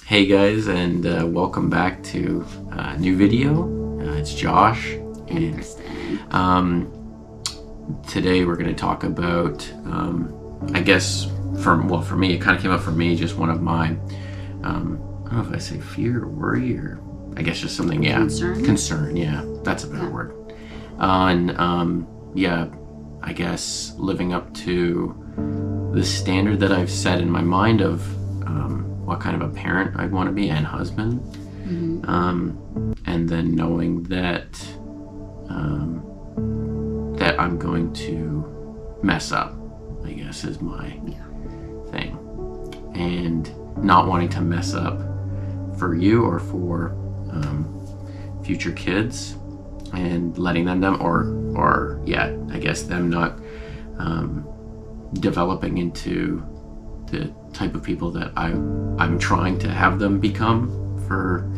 Hey guys, and welcome back to a new video. It's Josh and Kristen. Today we're going to talk about, I guess, for me, it kind of came up for me, just one of my, I don't know if I say fear or worry, or I guess just something, concern, yeah, that's a better word. I guess living up to the standard that I've set in my mind of what kind of a parent I'd want to be and husband. And then knowing that that I'm going to mess up, I guess, is my thing. And not wanting to mess up for you or for future kids, and letting them I guess them not developing into the type of people that I'm trying to have them become for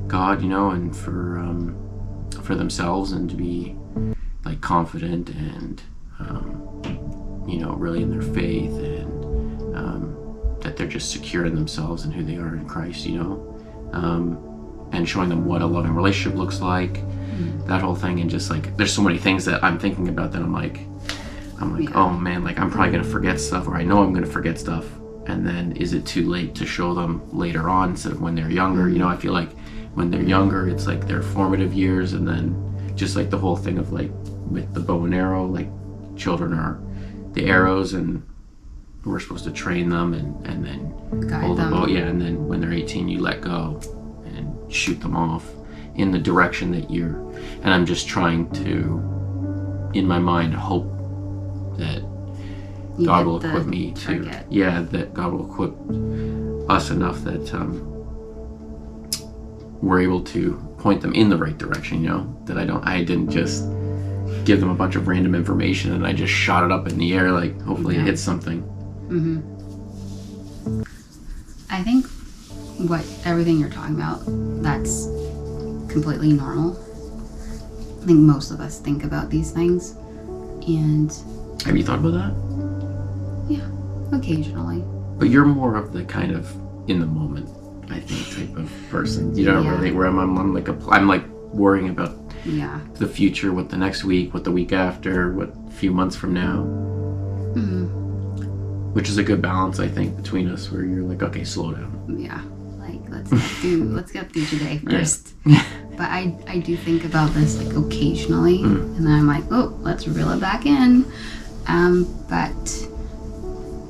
God, and for themselves, and to be like confident and really in their faith, and that they're just secure in themselves and who they are in Christ, and showing them what a loving relationship looks like, that whole thing. And just like there's so many things that I'm thinking about that I'm like oh man, like I'm probably gonna forget stuff, or I know I'm gonna forget stuff. And then is it too late to show them later on instead of when they're younger? I feel like when they're younger, it's like their formative years, and then just like the whole thing of like with the bow and arrow, like children are the arrows, and we're supposed to train them and then hold the bow. And then when they're 18, you let go and shoot them off in the direction that and I'm just trying to, in my mind, hope that God will equip me that God will equip us enough that we're able to point them in the right direction, that I didn't just give them a bunch of random information and I just shot it up in the air, like hopefully it hits something. I think everything you're talking about, that's completely normal. I think most of us think about these things. And have you thought about that? Yeah, occasionally. But you're more of the kind of in the moment, I think, type of person. You don't really, where I'm like worrying about the future, what the next week, what the week after, what a few months from now. Which is a good balance, I think, between us, where you're like, okay, slow down. Yeah, like let's get through today first. But I do think about this like occasionally, and then I'm like, oh, let's reel it back in. But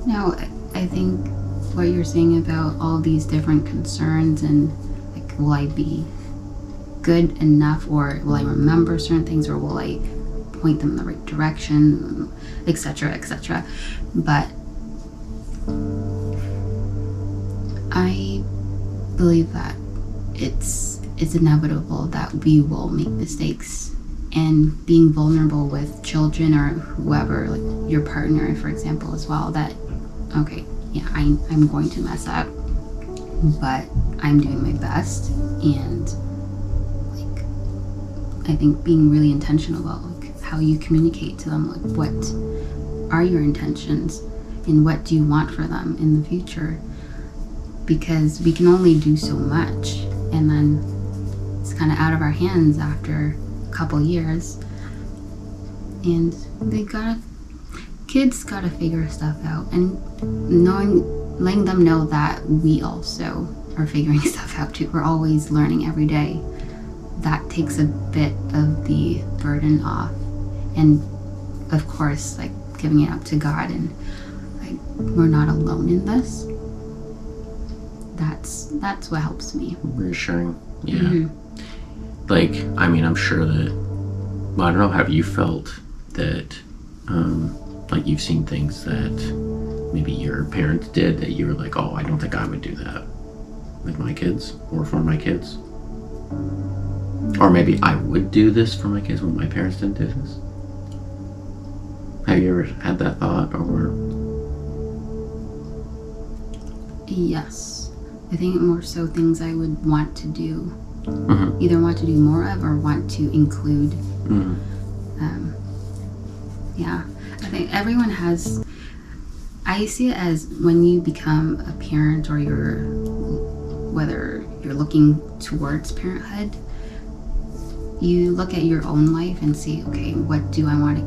no, I think what you're saying about all these different concerns and like, will I be good enough, or will I remember certain things, or will I point them in the right direction, etc., etc. But I believe that it's inevitable that we will make mistakes, and being vulnerable with children or whoever, like your partner, for example, as well, that I'm going to mess up, but I'm doing my best. And like, I think being really intentional about like how you communicate to them, like what are your intentions and what do you want for them in the future, because we can only do so much, and then it's kind of out of our hands after a couple years, and kids gotta figure stuff out, and letting them know that we also are figuring stuff out too. We're always learning every day. That takes a bit of the burden off, and of course, like giving it up to God, and like we're not alone in this. That's what helps me. Reassuring, Like, I mean, I'm sure that, I don't know, have you felt that like you've seen things that maybe your parents did that you were like, oh, I don't think I would do that with my kids or for my kids, or maybe I would do this for my kids when my parents didn't do this? Have you ever had that thought? Or yes, I think more so things I would want to do, either want to do more of or want to include. I think everyone has, I see it as when you become a parent or you're whether you're looking towards parenthood, you look at your own life and see, okay, what do I want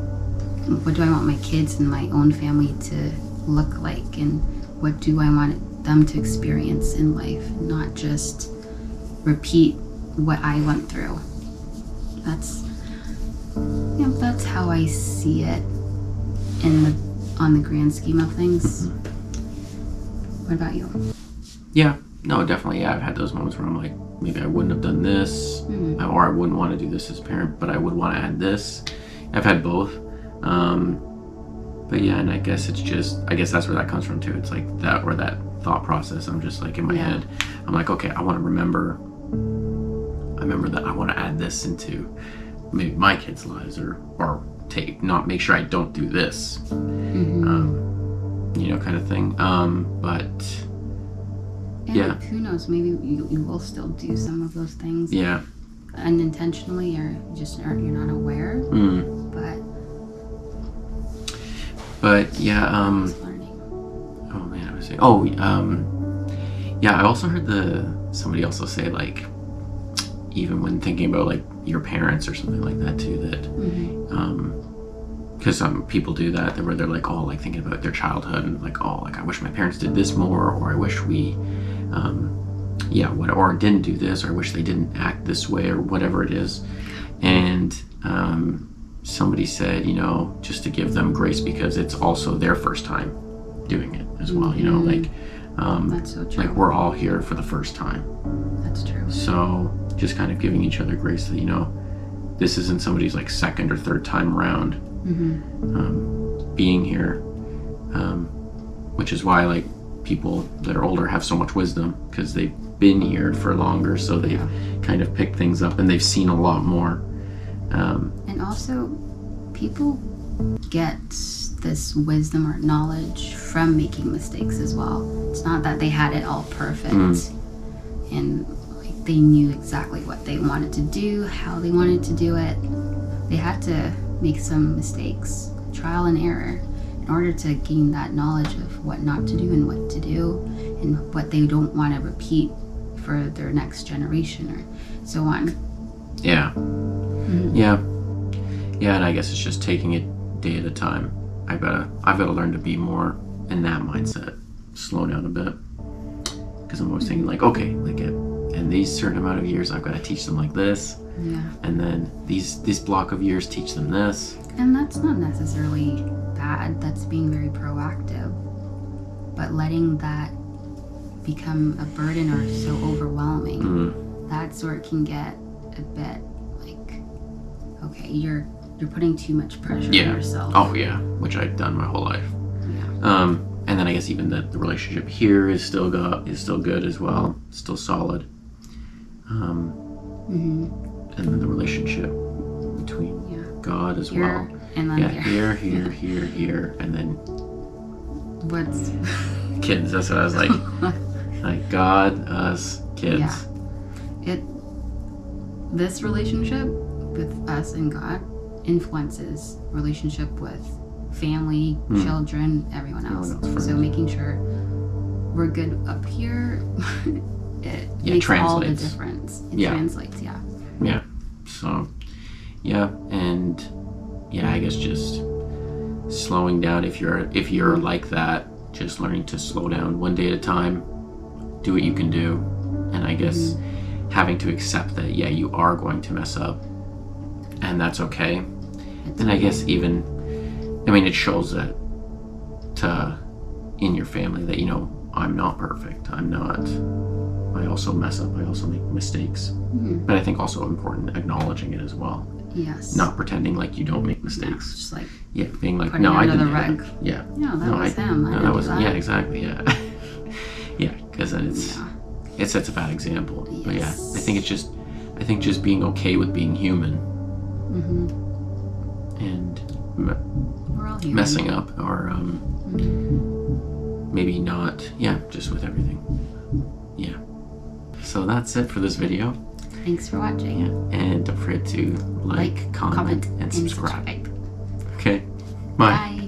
my kids and my own family to look like, and what do I want them to experience in life, not just repeat what I went through. That's how I see it on the grand scheme of things. What about you? Yeah, no, definitely. Yeah, I've had those moments where I'm like, maybe I wouldn't have done this, or I wouldn't want to do this as a parent, but I would want to add this. I've had both. But yeah, and I guess that's where that comes from too. It's like that thought process. I'm just like in my head, I'm like, okay, I remember that I want to add this into maybe my kids' lives, or make sure I don't do this, kind of thing. But yeah, who knows? Maybe you will still do some of those things. Yeah. Unintentionally, or you're not aware. But yeah. Learning. Oh man, I was saying. Yeah. I also heard somebody also say, like, even when thinking about like your parents or something like that too, that because some people do that, where they're like, like thinking about their childhood and like, like I wish my parents did this more, or I wish we or didn't do this, or I wish they didn't act this way, or whatever it is. And somebody said, just to give them grace, because it's also their first time doing it as well. That's so true. Like, we're all here for the first time. That's true. So just kind of giving each other grace that, this isn't somebody's like second or third time around being here, which is why like people that are older have so much wisdom, because they've been here for longer, so they've kind of picked things up and they've seen a lot more. And also, people get this wisdom or knowledge from making mistakes as well. It's not that they had it all perfect and like they knew exactly what they wanted to do, how they wanted to do it. They had to make some mistakes, trial and error, in order to gain that knowledge of what not to do and what to do, and what they don't want to repeat for their next generation, or so on. Yeah. And I guess it's just taking it day at a time. I've got to learn to be more in that mindset, slow down a bit, because I'm always thinking like, okay, like in these certain amount of years I've got to teach them like this, and then this block of years teach them this. And that's not necessarily bad. That's being very proactive, but letting that become a burden or so overwhelming, that's where it can get a bit like, okay, you're putting too much pressure on yourself. Oh yeah, which I've done my whole life. And then I guess even the relationship here is still good as well, still solid. And then the relationship between God as well. And then here, and then what's kids. That's what I was like. Like God, us, kids. This relationship with us and God influences relationship with family, children, everyone else. So making sure we're good up here, it makes all the difference. It translates, Yeah. So, and I guess just slowing down. If you're like that, just learning to slow down one day at a time, do what you can do, and I guess having to accept that you are going to mess up, and that's okay. And I guess it shows that in your family that I'm not perfect. I also mess up. I also make mistakes. But I think also important acknowledging it as well. Yes. Not pretending like you don't make mistakes. Just like being like, no, I didn't. Rug. Yeah. No, that was him. No, that was yeah, exactly. Yeah. Because then it sets a bad example. Yes. But I think just being okay with being human. And we're all human. Messing up, or maybe not. Just with everything. So that's it for this video. Thanks for watching. And don't forget to like, comment, and subscribe. Okay. Bye. Bye.